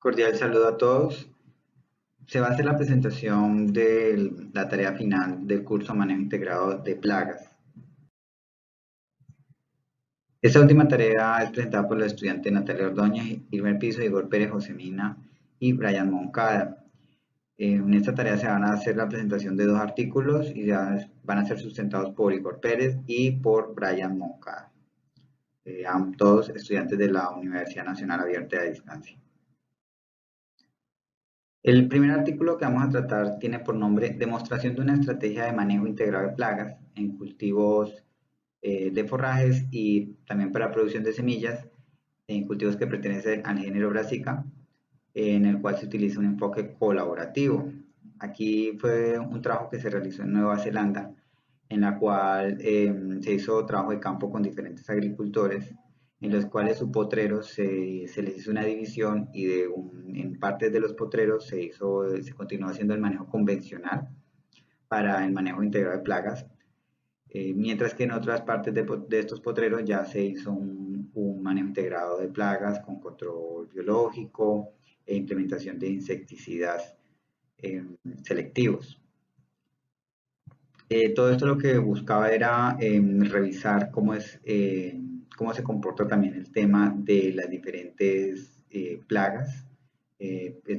Cordial saludo a todos. Se va a hacer la presentación de la tarea final del curso Manejo Integrado de Plagas. Esta última tarea es presentada por los estudiantes Natalia Ordóñez, Irmer Piso, Igor Pérez, Josemina y Brian Moncada. En esta tarea se van a hacer la presentación de dos artículos y ya van a ser sustentados por Igor Pérez y por Brian Moncada, todos estudiantes de la Universidad Nacional Abierta de Distancia. El primer artículo que vamos a tratar tiene por nombre Demostración de una estrategia de manejo integrado de plagas en cultivos de forrajes y también para producción de semillas en cultivos que pertenecen al género Brassica, en el cual se utiliza un enfoque colaborativo. Aquí fue un trabajo que se realizó en Nueva Zelanda, en la cual se hizo trabajo de campo con diferentes agricultores, en los cuales su potrero se les hizo una división y en partes de los potreros se continuó haciendo el manejo convencional para el manejo integrado de plagas, mientras que en otras partes de estos potreros ya se hizo un manejo integrado de plagas con control biológico e implementación de insecticidas selectivos. Todo esto lo que buscaba era revisar cómo se comporta también el tema de las diferentes plagas.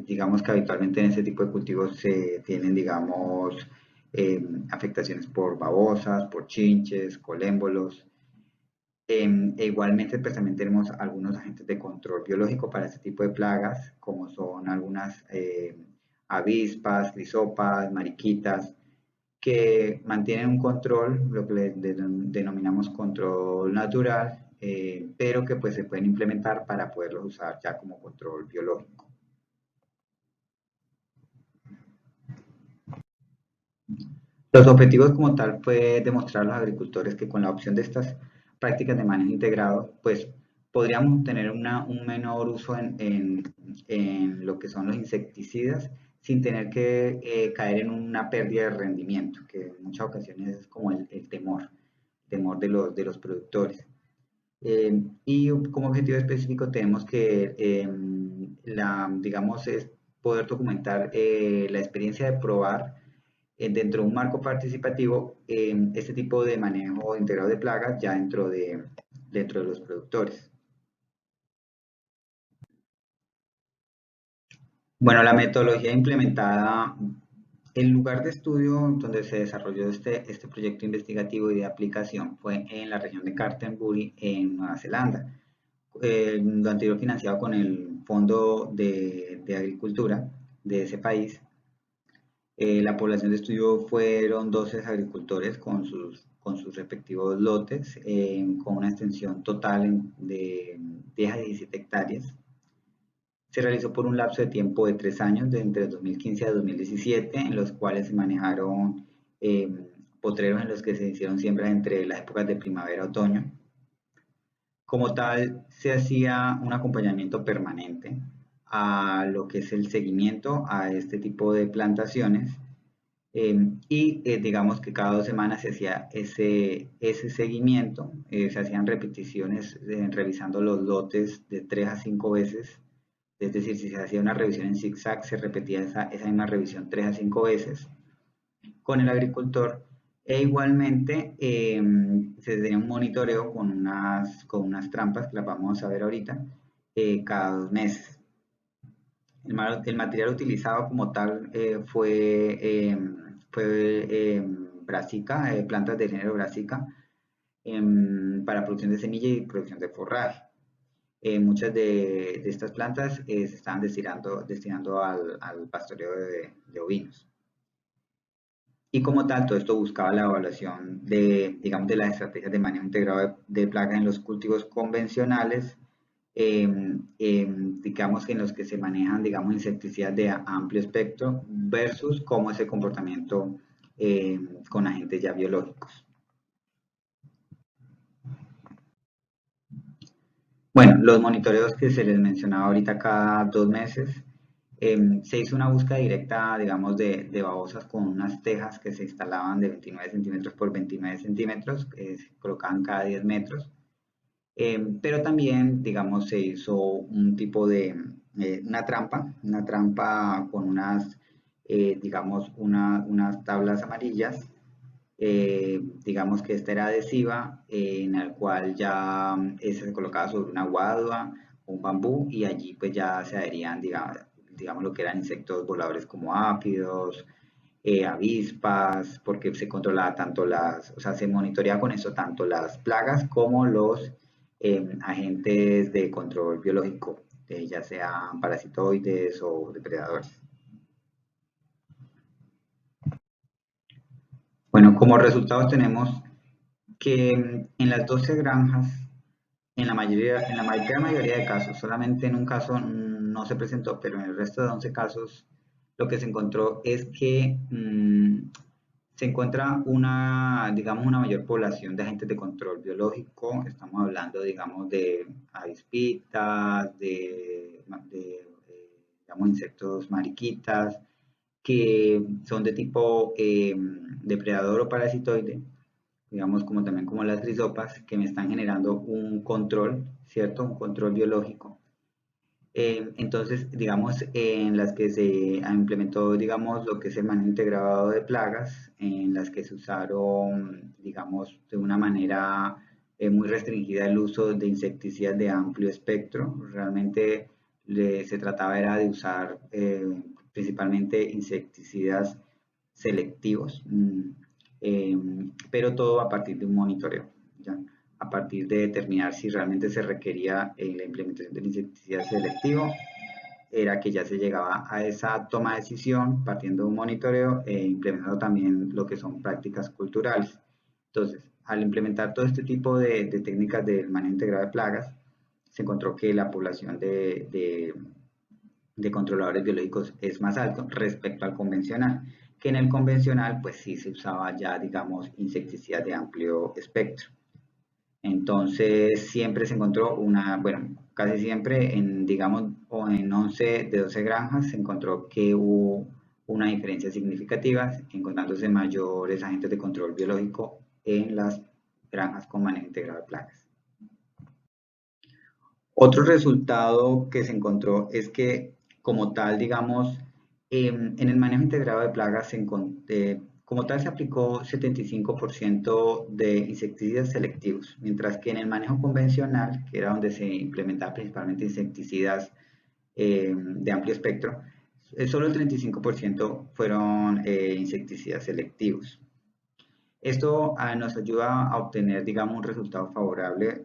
Digamos que habitualmente en este tipo de cultivos se tienen, digamos, afectaciones por babosas, por chinches, colémbolos. Igualmente, pues también tenemos algunos agentes de control biológico para este tipo de plagas, como son algunas avispas, crisopas, mariquitas, que mantienen un control, lo que denominamos control natural, pero que pues se pueden implementar para poderlos usar ya como control biológico. Los objetivos como tal fue demostrar a los agricultores que con la opción de estas prácticas de manejo integrado, pues podríamos tener un menor uso en lo que son los insecticidas sin tener que caer en una pérdida de rendimiento, que en muchas ocasiones es como el temor de los productores. Y como objetivo específico tenemos que, digamos, es poder documentar la experiencia de probar dentro de un marco participativo este tipo de manejo integrado de plagas ya dentro de los productores. Bueno, la metodología implementada, el lugar de estudio donde se desarrolló este proyecto investigativo y de aplicación fue en la región de Canterbury, en Nueva Zelanda. Lo anterior financiado con el Fondo de Agricultura de ese país. La población de estudio fueron 12 agricultores con sus respectivos lotes, con una extensión total de 10 a 17 hectáreas. Se realizó por un lapso de tiempo de 3 años, de entre 2015 a 2017, en los cuales se manejaron potreros en los que se hicieron siembras entre las épocas de primavera-otoño. Como tal, se hacía un acompañamiento permanente a lo que es el seguimiento a este tipo de plantaciones digamos que cada 2 semanas se hacía ese seguimiento, se hacían repeticiones revisando los lotes de 3 a 5 veces, es decir, si se hacía una revisión en zigzag, se repetía esa misma revisión 3 a 5 veces con el agricultor e igualmente se tenía un monitoreo con unas trampas que las vamos a ver ahorita cada 2 meses. El material utilizado como tal fue Brassica, plantas del género Brassica, para producción de semilla y producción de forraje. Muchas de estas plantas se estaban destinando al pastoreo de ovinos. Y como tal, todo esto buscaba la evaluación digamos, de las estrategias de manejo integrado de plagas en los cultivos convencionales, digamos que en los que se manejan, digamos, insecticidas de amplio espectro versus cómo es el comportamiento con agentes ya biológicos. Bueno, los monitoreos que se les mencionaba ahorita cada 2 meses, se hizo una búsqueda directa, digamos, de babosas con unas tejas que se instalaban de 29 centímetros por 29 centímetros, que se colocaban cada 10 metros. Pero también, digamos, se hizo un tipo una trampa con unas, digamos, unas tablas amarillas. Digamos que esta era adhesiva, en el cual ya se colocaba sobre una guadua, un bambú, y allí pues ya se adherían, digamos lo que eran insectos voladores como áfidos, avispas, porque se controlaba tanto o sea, se monitoreaba con eso tanto las plagas como los agentes de control biológico, ya sean parasitoides o depredadores. Bueno, como resultados tenemos que en las 12 granjas, en la mayoría de casos, solamente en un caso no se presentó, pero en el resto de 11 casos, lo que se encontró es que se encuentra una, digamos, una mayor población de agentes de control biológico. Estamos hablando, digamos, de avispitas, digamos, insectos mariquitas, que son de tipo depredador o parasitoide, digamos, como también como las grisopas, que me están generando un control, ¿cierto? Un control biológico. Entonces, digamos, en las que se implementó, digamos, lo que es el manejo integrado de plagas, en las que se usaron, digamos, de una manera muy restringida el uso de insecticidas de amplio espectro. Realmente se trataba era de usar principalmente insecticidas selectivos, pero todo a partir de un monitoreo, ¿ya? A partir de determinar si realmente se requería la implementación del insecticida selectivo, era que ya se llegaba a esa toma de decisión partiendo de un monitoreo e implementando también lo que son prácticas culturales. Entonces, al implementar todo este tipo de técnicas del manejo integrado de plagas, se encontró que la población de controladores biológicos es más alto respecto al convencional, que en el convencional pues sí se usaba ya, digamos, insecticidas de amplio espectro. Entonces siempre se encontró una, bueno, casi siempre en, digamos, o en 11 de 12 granjas se encontró que hubo una diferencia significativa, encontrándose mayores agentes de control biológico en las granjas con manejo integrado de plagas. Otro resultado que se encontró es que, como tal, digamos, en el manejo integrado de plagas, como tal, se aplicó 75% de insecticidas selectivos, mientras que en el manejo convencional, que era donde se implementaba principalmente insecticidas de amplio espectro, solo el 35% fueron insecticidas selectivos. Esto nos ayuda a obtener, digamos, un resultado favorable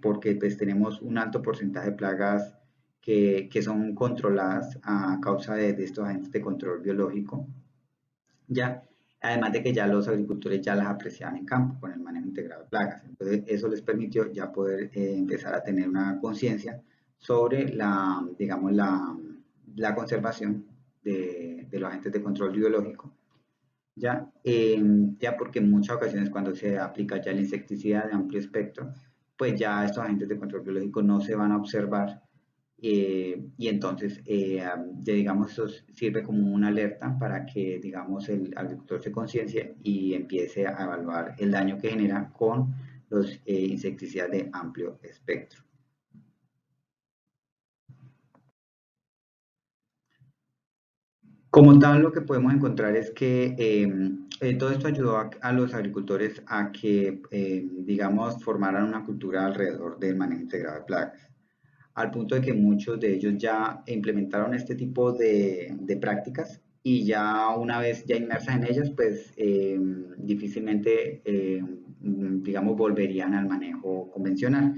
porque pues, tenemos un alto porcentaje de plagas que son controladas a causa de estos agentes de control biológico, ya, además de que ya los agricultores ya las apreciaban en campo con el manejo integrado de plagas. Entonces, eso les permitió ya poder empezar a tener una conciencia sobre la, digamos, la conservación de los agentes de control biológico, ya, ya porque en muchas ocasiones cuando se aplica ya el insecticida de amplio espectro, pues ya estos agentes de control biológico no se van a observar y entonces, ya digamos, eso sirve como una alerta para que, digamos, el agricultor se conciencie y empiece a evaluar el daño que genera con los insecticidas de amplio espectro. Como tal, lo que podemos encontrar es que todo esto ayudó a los agricultores a que, digamos, formaran una cultura alrededor del manejo integrado de plagas, al punto de que muchos de ellos ya implementaron este tipo de prácticas y ya una vez ya inmersas en ellas, pues difícilmente, digamos, volverían al manejo convencional,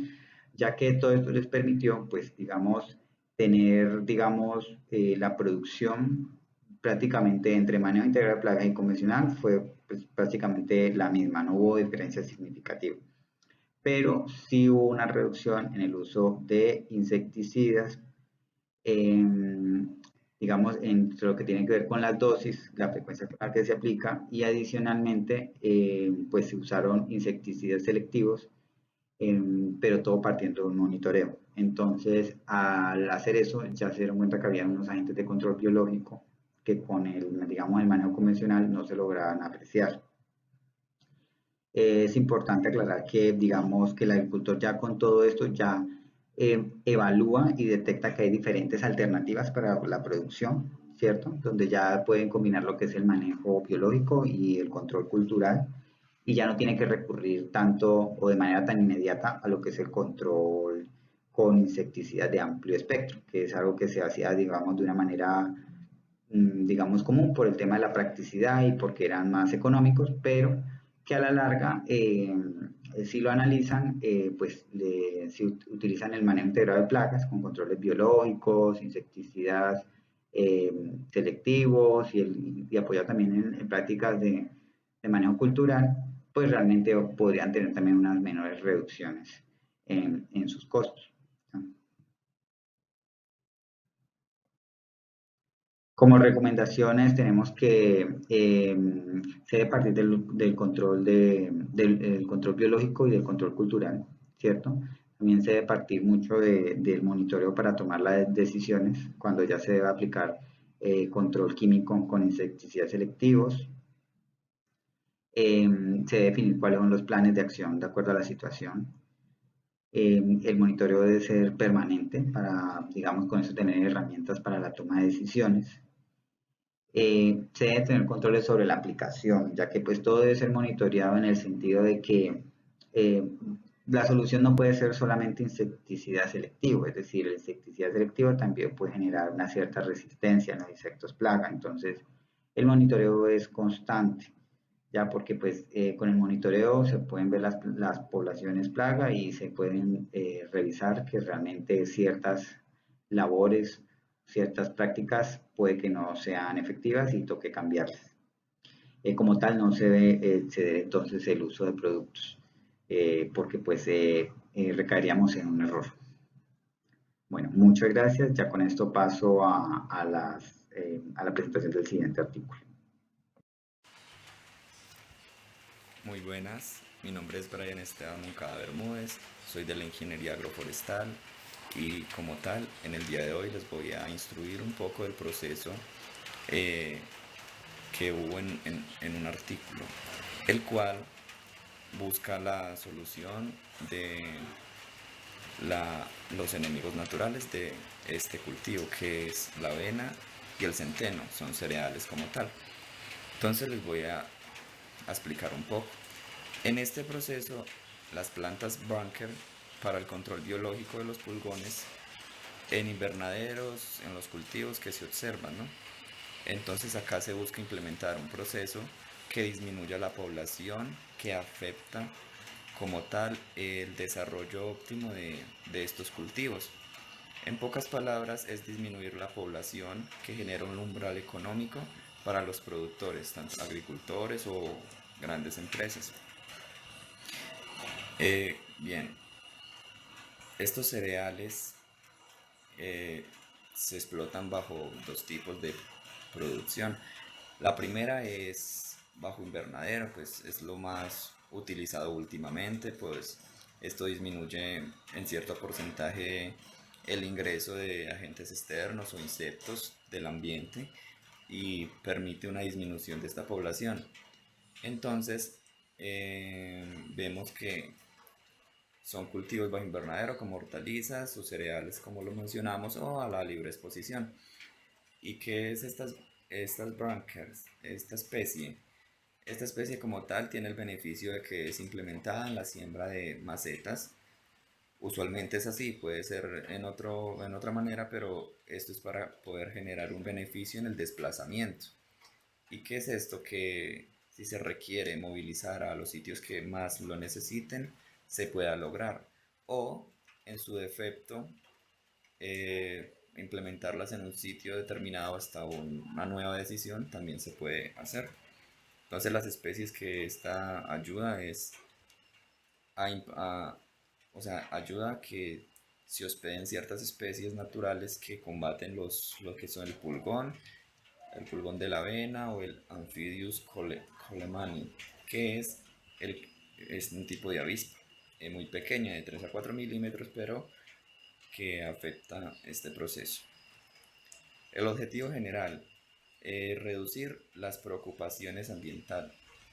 ya que todo esto les permitió, pues, digamos, tener, digamos, la producción prácticamente entre manejo integral de plagas y convencional fue pues, prácticamente la misma, no hubo diferencia significativa. Pero sí hubo una reducción en el uso de insecticidas, digamos, en lo que tiene que ver con las dosis, la frecuencia con la que se aplica y adicionalmente, pues se usaron insecticidas selectivos, pero todo partiendo de un monitoreo. Entonces, al hacer eso, ya se dieron cuenta que había unos agentes de control biológico que con el, digamos, el manejo convencional no se lograban apreciar. Es importante aclarar que, digamos, que el agricultor ya con todo esto ya evalúa y detecta que hay diferentes alternativas para la producción, ¿cierto? Donde ya pueden combinar lo que es el manejo biológico y el control cultural y ya no tiene que recurrir tanto o de manera tan inmediata a lo que es el control con insecticidas de amplio espectro, que es algo que se hacía, digamos, de una manera, digamos, común por el tema de la practicidad y porque eran más económicos, pero que a la larga, si lo analizan, pues si utilizan el manejo integrado de plagas con controles biológicos, insecticidas eh, selectivos y apoyado también en prácticas de manejo cultural, pues realmente podrían tener también unas menores reducciones en sus costos. Como recomendaciones tenemos que se debe partir del control, del control biológico y del control cultural, ¿cierto? También se debe partir mucho del monitoreo para tomar las decisiones cuando ya se debe aplicar control químico con insecticidas selectivos. Se debe definir cuáles son los planes de acción de acuerdo a la situación. El monitoreo debe ser permanente para, digamos, con eso tener herramientas para la toma de decisiones. Se debe tener controles sobre la aplicación, ya que pues todo debe ser monitoreado en el sentido de que eh, la solución no puede ser solamente insecticida selectivo, es decir, el insecticida selectivo también puede generar una cierta resistencia a los insectos plaga, entonces el monitoreo es constante, ya porque pues con el monitoreo se pueden ver las poblaciones plaga y se pueden revisar que realmente ciertas labores, ciertas prácticas puede que no sean efectivas y toque cambiarlas. Como tal no se debe exceder entonces el uso de productos porque pues recaeríamos en un error. Bueno, muchas gracias. Ya con esto paso a la presentación del siguiente artículo. Muy buenas, mi nombre es Brian Esteban Moncada Bermúdez, soy de la Ingeniería Agroforestal y como tal, en el día de hoy les voy a instruir un poco del proceso eh, que hubo en un artículo, el cual busca la solución de los enemigos naturales de este cultivo, que es la avena y el centeno, son cereales como tal. Entonces les voy a explicar un poco. En este proceso, las plantas bunker para el control biológico de los pulgones en invernaderos, en los cultivos que se observan, ¿no? Entonces acá se busca implementar un proceso que disminuya la población, que afecta como tal el desarrollo óptimo de estos cultivos. En pocas palabras, es disminuir la población que genera un umbral económico para los productores, tanto agricultores o grandes empresas. Bien, estos cereales eh, se explotan bajo dos tipos de producción. La primera es bajo invernadero, pues es lo más utilizado últimamente, pues esto disminuye en cierto porcentaje el ingreso de agentes externos o insectos del ambiente y permite una disminución de esta población. Entonces, vemos que son cultivos bajo invernadero como hortalizas o cereales como lo mencionamos o a la libre exposición. ¿Y qué es estas bunkers? Esta especie. Esta especie como tal tiene el beneficio de que es implementada en la siembra de macetas. Usualmente es así, puede ser en otra manera, pero esto es para poder generar un beneficio en el desplazamiento. ¿Y qué es esto? Que si se requiere movilizar a los sitios que más lo necesiten, se pueda lograr. O, en su defecto, implementarlas en un sitio determinado hasta una nueva decisión también se puede hacer. Entonces las especies que esta ayuda es a, o sea, ayuda a que se hospeden ciertas especies naturales que combaten lo que son el pulgón de la avena o el Amphidius colemani, que el, es un tipo de avispa muy pequeña, de 3 a 4 milímetros, pero que afecta este proceso. El objetivo general es reducir las preocupaciones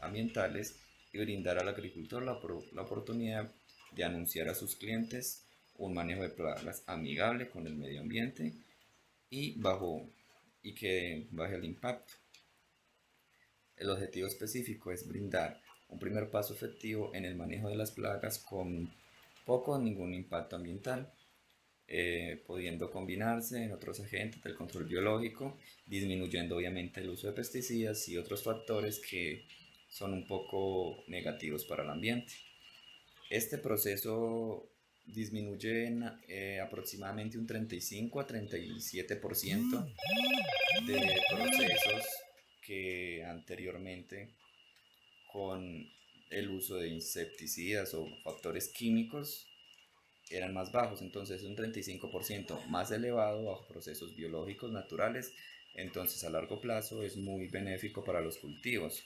ambientales y brindar al agricultor la oportunidad de anunciar a sus clientes un manejo de plagas amigable con el medio ambiente y que baje el impacto. El objetivo específico es brindar un primer paso efectivo en el manejo de las plagas con poco o ningún impacto ambiental, pudiendo combinarse en otros agentes del control biológico, disminuyendo obviamente el uso de pesticidas y otros factores que son un poco negativos para el ambiente. Este proceso disminuye en aproximadamente un 35 a 37% de procesos que anteriormente con el uso de insecticidas o factores químicos eran más bajos. Entonces un 35% más elevado bajo procesos biológicos naturales. Entonces a largo plazo es muy benéfico para los cultivos.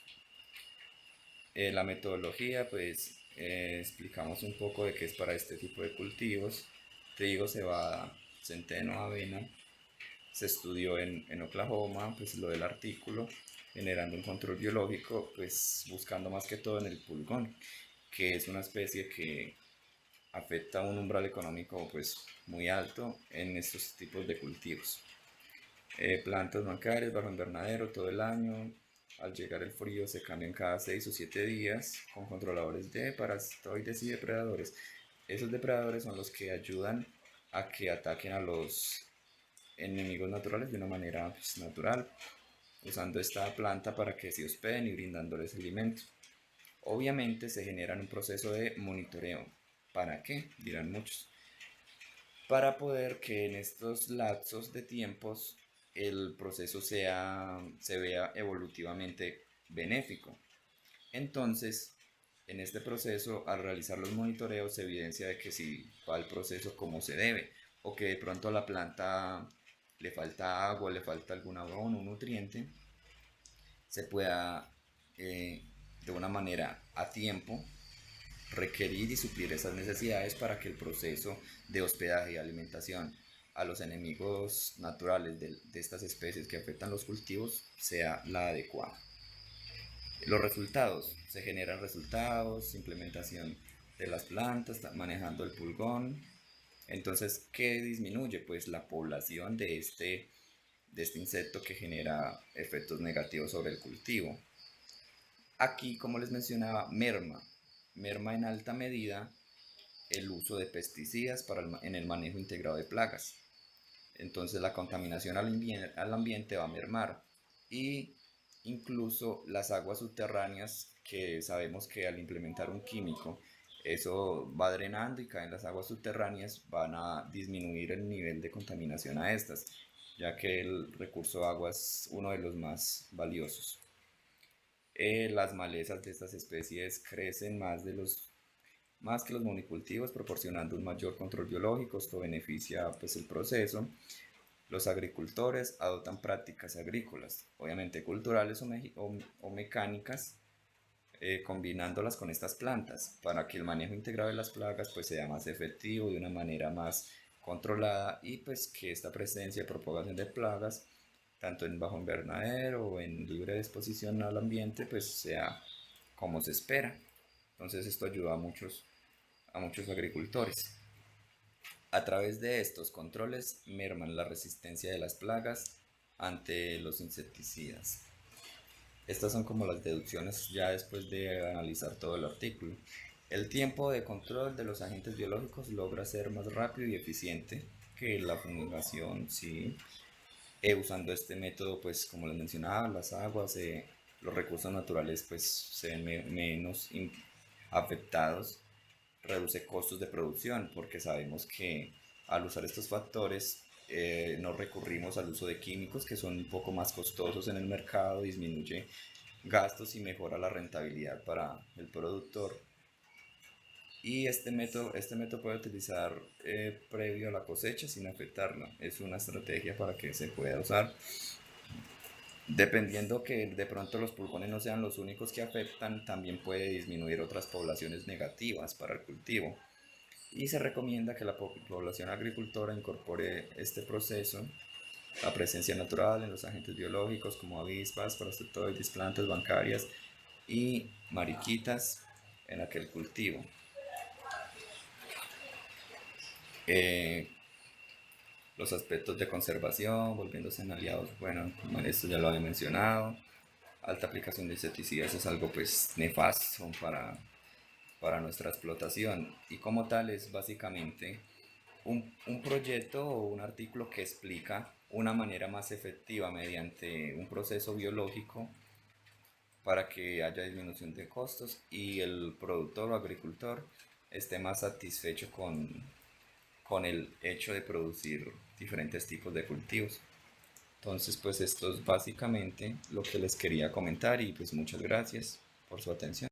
La metodología, pues explicamos un poco de qué es para este tipo de cultivos: trigo, cebada, centeno, avena. Se estudió en Oklahoma, pues lo del artículo, generando un control biológico, pues buscando más que todo en el pulgón, que es una especie que afecta a un umbral económico pues muy alto en estos tipos de cultivos. Plantas bancarias bajo invernadero todo el año. Al llegar el frío se cambian cada 6 o 7 días con controladores de parasitoides y depredadores. Esos depredadores son los que ayudan a que ataquen a los enemigos naturales de una manera pues, natural, usando esta planta para que se hospeden y brindándoles alimento. Obviamente se genera un proceso de monitoreo. ¿Para qué? Dirán muchos. Para poder que en estos lapsos de tiempos el proceso se vea evolutivamente benéfico. Entonces, en este proceso, al realizar los monitoreos, se evidencia de que si va el proceso como se debe, o que de pronto a la planta le falta agua, le falta algún abono, un nutriente, se pueda de una manera a tiempo requerir y suplir esas necesidades para que el proceso de hospedaje y alimentación a los enemigos naturales de estas especies que afectan los cultivos sea la adecuada. Los resultados: se generan resultados, implementación de las plantas, manejando el pulgón. Entonces, ¿qué disminuye? Pues la población de este insecto que genera efectos negativos sobre el cultivo. Aquí, como les mencionaba, merma en alta medida el uso de pesticidas en el manejo integrado de plagas. Entonces la contaminación al ambiente va a mermar, y incluso las aguas subterráneas, que sabemos que al implementar un químico eso va drenando y caen las aguas subterráneas, van a disminuir el nivel de contaminación a estas, ya que el recurso agua es uno de los más valiosos. Las malezas de estas especies crecen más que los monocultivos, proporcionando un mayor control biológico. Esto beneficia pues el proceso. Los agricultores adoptan prácticas agrícolas, obviamente culturales o mecánicas, combinándolas con estas plantas para que el manejo integrado de las plagas pues sea más efectivo, de una manera más controlada, y pues que esta presencia y propagación de plagas tanto en bajo invernadero o en libre exposición al ambiente pues sea como se espera. Entonces esto ayuda a muchos agricultores. A través de estos controles merman la resistencia de las plagas ante los insecticidas. Estas son como las deducciones ya después de analizar todo el artículo. El tiempo de control de los agentes biológicos logra ser más rápido y eficiente que la fumigación, sí. Usando este método, pues como les mencionaba, las aguas, los recursos naturales pues se ven menos afectados. Reduce costos de producción, porque sabemos que al usar estos factores no recurrimos al uso de químicos que son un poco más costosos en el mercado, disminuye gastos y mejora la rentabilidad para el productor. Y este método puede utilizar previo a la cosecha sin afectarla. Es una estrategia para que se pueda usar. Dependiendo que de pronto los pulgones no sean los únicos que afectan, también puede disminuir otras poblaciones negativas para el cultivo. Y se recomienda que la población agricultora incorpore este proceso, la presencia natural en los agentes biológicos como avispas, parasitoides, plantas bancarias y mariquitas en aquel cultivo. Eh, los aspectos de conservación, volviéndose en aliados, bueno, como esto ya lo había mencionado. Alta aplicación de insecticidas es algo pues nefasto para nuestra explotación, y como tal es básicamente un proyecto o un artículo que explica una manera más efectiva mediante un proceso biológico para que haya disminución de costos y el productor o agricultor esté más satisfecho con el hecho de producir diferentes tipos de cultivos. Entonces, pues esto es básicamente lo que les quería comentar, y pues muchas gracias por su atención.